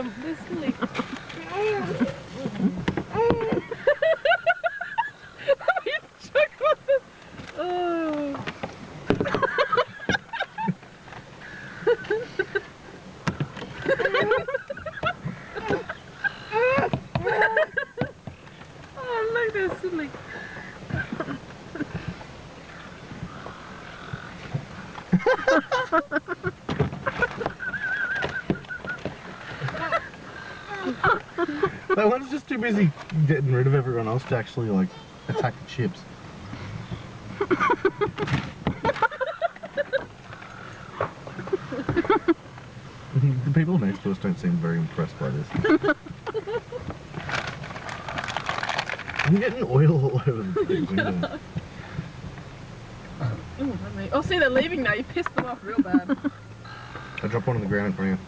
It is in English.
them. They're silly. Oh. Oh, look, they're silly. That one's just too busy getting rid of everyone else to actually, like, attack the chips. The people next to us don't seem very impressed by this. I'm getting oil all over the window. Oh, see, they're leaving now. You pissed them off real bad. I dropped one on the ground in front of you.